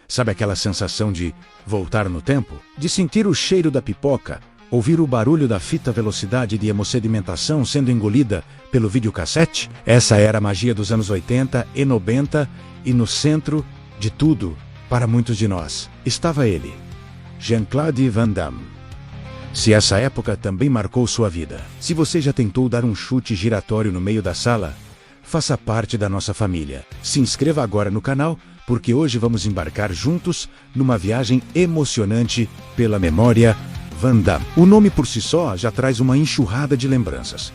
Sabe aquela sensação de voltar no tempo? De sentir o cheiro da pipoca, ouvir o barulho da fita velocidade de hemossedimentação sendo engolida pelo videocassete? Essa era a magia dos anos 80 e 90 e no centro de tudo, para muitos de nós, estava ele, Jean-Claude Van Damme. Se essa época também marcou sua vida, se você já tentou dar um chute giratório no meio da sala, faça parte da nossa família. Se inscreva agora no canal, porque hoje vamos embarcar juntos numa viagem emocionante pela memória Van Damme. O nome por si só já traz uma enxurrada de lembranças.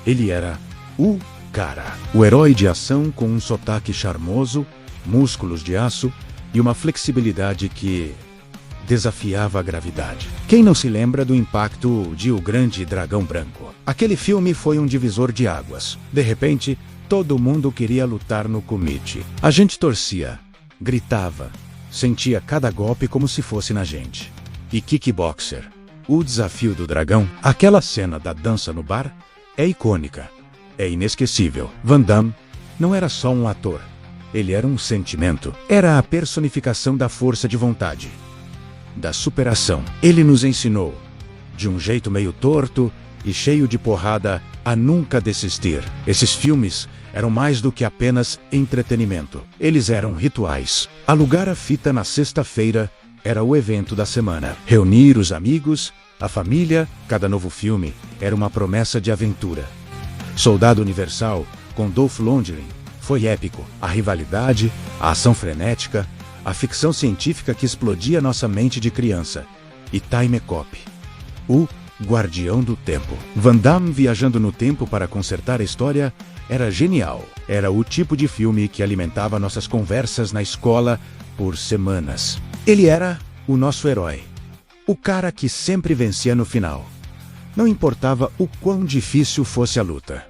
Ele era o cara, o herói de ação com um sotaque charmoso, músculos de aço e uma flexibilidade que desafiava a gravidade. Quem não se lembra do impacto de O Grande Dragão Branco? Aquele filme foi um divisor de águas. De repente, todo mundo queria lutar no kumite. A gente torcia, gritava, sentia cada golpe como se fosse na gente. E Kickboxer, o desafio do dragão, aquela cena da dança no bar, é icônica, é inesquecível. Van Damme não era só um ator, ele era um sentimento. Era a personificação da força de vontade, da superação. Ele nos ensinou, de um jeito meio torto e cheio de porrada, a nunca desistir. Esses filmes eram mais do que apenas entretenimento. Eles eram rituais. Alugar a fita na sexta-feira era o evento da semana. Reunir os amigos, a família, cada novo filme era uma promessa de aventura. Soldado Universal, com Dolph Lundgren, foi épico. A rivalidade, a ação frenética, a ficção científica que explodia nossa mente de criança. E Time Cop, o guardião do tempo. Van Damme viajando no tempo para consertar a história era genial. Era o tipo de filme que alimentava nossas conversas na escola por semanas. Ele era o nosso herói. O cara que sempre vencia no final. Não importava o quão difícil fosse a luta.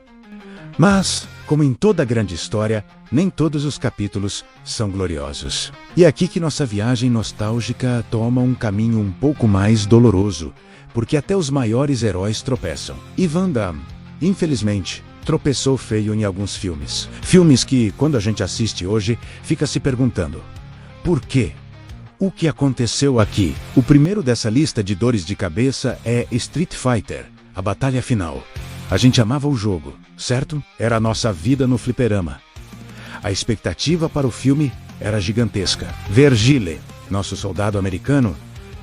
Mas, como em toda grande história, nem todos os capítulos são gloriosos. E é aqui que nossa viagem nostálgica toma um caminho um pouco mais doloroso, porque até os maiores heróis tropeçam. E Van Damme, infelizmente, tropeçou feio em alguns filmes. Filmes que, quando a gente assiste hoje, fica se perguntando: por quê? O que aconteceu aqui? O primeiro dessa lista de dores de cabeça é Street Fighter, a batalha final. A gente amava o jogo, certo? Era a nossa vida no fliperama. A expectativa para o filme era gigantesca. Ver Gile, nosso soldado americano,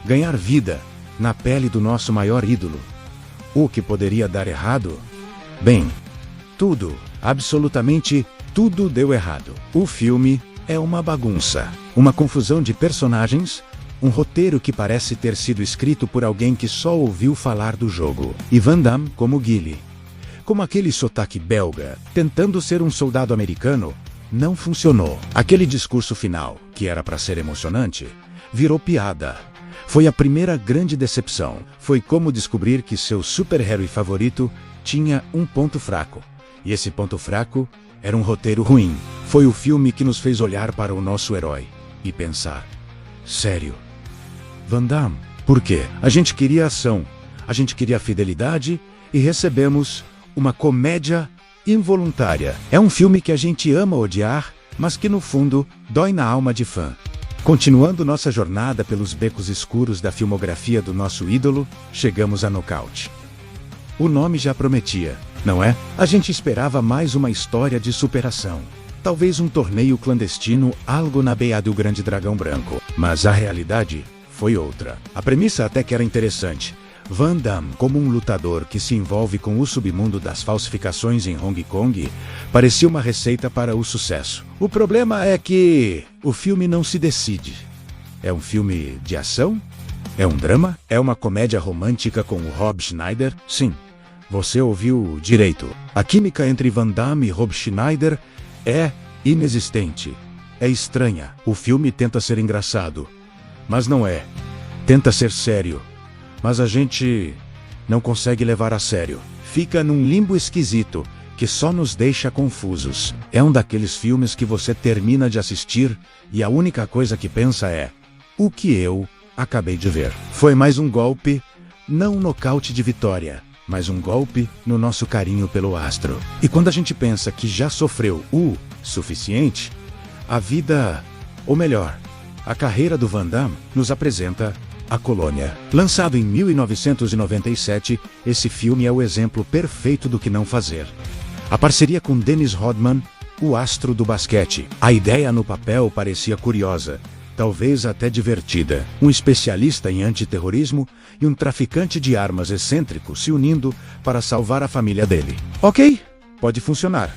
ganhar vida na pele do nosso maior ídolo. O que poderia dar errado? Bem, tudo, absolutamente tudo deu errado. O filme é uma bagunça, uma confusão de personagens, um roteiro que parece ter sido escrito por alguém que só ouviu falar do jogo. E Van Damme como Guile, como aquele sotaque belga, tentando ser um soldado americano, não funcionou. Aquele discurso final, que era para ser emocionante, virou piada. Foi a primeira grande decepção. Foi como descobrir que seu super-herói favorito tinha um ponto fraco. E esse ponto fraco era um roteiro ruim. Foi o filme que nos fez olhar para o nosso herói e pensar: sério, Van Damme? Por quê? A gente queria ação, a gente queria fidelidade e recebemos uma comédia involuntária. É um filme que a gente ama odiar, mas que no fundo dói na alma de fã. Continuando nossa jornada pelos becos escuros da filmografia do nosso ídolo, chegamos a Nocaute. O nome já prometia, não é? A gente esperava mais uma história de superação. Talvez um torneio clandestino, algo na beira do Grande Dragão Branco. Mas a realidade foi outra. A premissa até que era interessante. Van Damme, como um lutador que se envolve com o submundo das falsificações em Hong Kong, parecia uma receita para o sucesso. O problema é que o filme não se decide. É um filme de ação? É um drama? É uma comédia romântica com o Rob Schneider? Sim, você ouviu direito. A química entre Van Damme e Rob Schneider é inexistente. É estranha. O filme tenta ser engraçado, mas não é. Tenta ser sério, mas a gente não consegue levar a sério. Fica num limbo esquisito que só nos deixa confusos. É um daqueles filmes que você termina de assistir e a única coisa que pensa é: o que eu acabei de ver? Foi mais um golpe, não um nocaute de vitória, mas um golpe no nosso carinho pelo astro. E quando a gente pensa que já sofreu o suficiente, a vida, ou melhor, A carreira do Van Damme nos apresenta A Colônia. Lançado em 1997, esse filme é o exemplo perfeito do que não fazer. A parceria com Dennis Rodman, o astro do basquete. A ideia no papel parecia curiosa, talvez até divertida. Um especialista em antiterrorismo e um traficante de armas excêntrico se unindo para salvar a família dele. Ok, pode funcionar.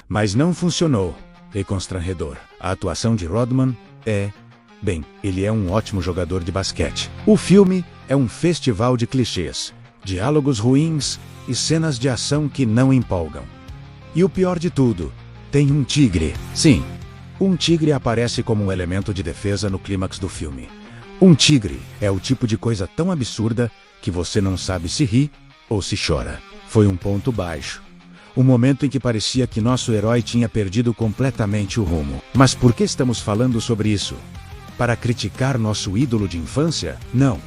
Mas não funcionou. É constrangedor. A atuação de Rodman Bem, ele é um ótimo jogador de basquete. O filme é um festival de clichês, diálogos ruins e cenas de ação que não empolgam. E o pior de tudo, tem um tigre. Sim, um tigre aparece como um elemento de defesa no clímax do filme. Um tigre é o tipo de coisa tão absurda que você não sabe se ri ou se chora. Foi um ponto baixo. O momento em que parecia que nosso herói tinha perdido completamente o rumo. Mas por que estamos falando sobre isso? Para criticar nosso ídolo de infância? Não.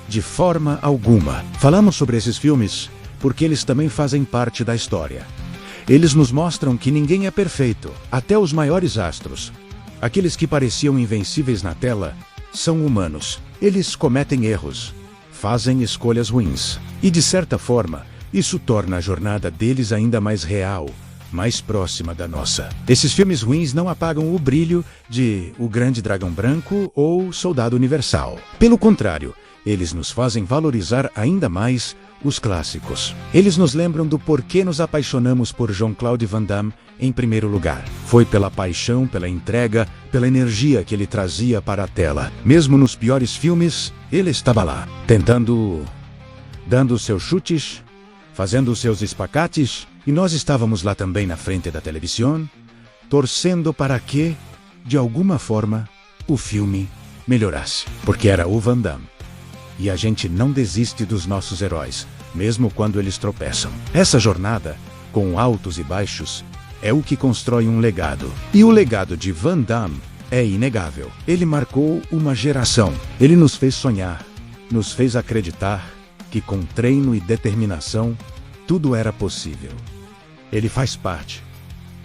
De forma alguma. Falamos sobre esses filmes porque eles também fazem parte da história. Eles nos mostram que ninguém é perfeito, até os maiores astros. Aqueles que pareciam invencíveis na tela são humanos. Eles cometem erros, fazem escolhas ruins. E de certa forma, isso torna a jornada deles ainda mais real, mais próxima da nossa. Esses filmes ruins não apagam o brilho de O Grande Dragão Branco ou Soldado Universal. Pelo contrário, eles nos fazem valorizar ainda mais os clássicos. Eles nos lembram do porquê nos apaixonamos por Jean-Claude Van Damme em primeiro lugar. Foi pela paixão, pela entrega, pela energia que ele trazia para a tela. Mesmo nos piores filmes, ele estava lá, dando seus chutes, fazendo seus espacates, e nós estávamos lá também na frente da televisão, torcendo para que, de alguma forma, o filme melhorasse. Porque era o Van Damme. E a gente não desiste dos nossos heróis, mesmo quando eles tropeçam. Essa jornada, com altos e baixos, é o que constrói um legado. E o legado de Van Damme é inegável. Ele marcou uma geração. Ele nos fez sonhar, nos fez acreditar que com treino e determinação, tudo era possível. Ele faz parte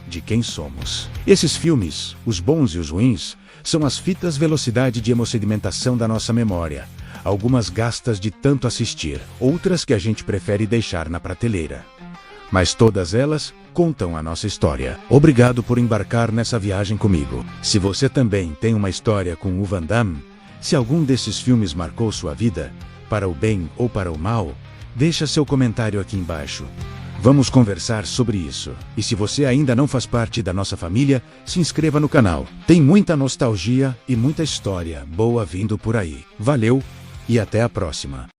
de quem somos. Esses filmes, os bons e os ruins, são as fitas velocidade de hemossedimentação da nossa memória. Algumas gastas de tanto assistir, outras que a gente prefere deixar na prateleira. Mas todas elas contam a nossa história. Obrigado por embarcar nessa viagem comigo. Se você também tem uma história com o Van Damme, se algum desses filmes marcou sua vida, para o bem ou para o mal, deixa seu comentário aqui embaixo. Vamos conversar sobre isso. E se você ainda não faz parte da nossa família, se inscreva no canal. Tem muita nostalgia e muita história boa vindo por aí. Valeu! E até a próxima.